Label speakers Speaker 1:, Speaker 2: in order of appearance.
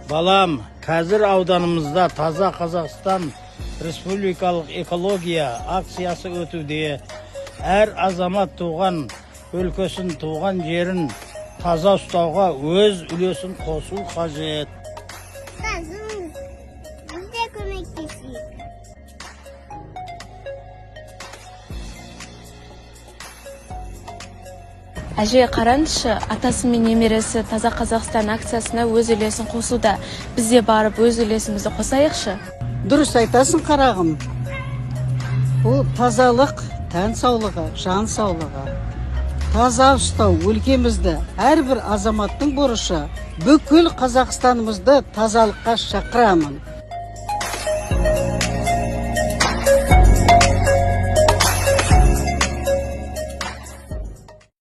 Speaker 1: Балам, қазір ауданымызда Таза Қазақстан Республикалық экология акциясы өтуде. Әр азамат туған өлкесін, туған жерін таза ұстауға өз үлесін қосу қажет.
Speaker 2: Biz de kömekleşik.
Speaker 3: Әже, қараңызшы, атасы мен немересі Таза Қазақстан акциясына өз үлесін қосуда. Біз де барып өз үлесімізді қосайықшы.
Speaker 4: Дұрыс айтасың, қарағым. Бұл тазалық тән саулығы, жан саулығы. Таза ұстау өлкемізді әрбір азаматтың борышы. Бүкіл Қазақстанымызды тазалыққа шақырамын.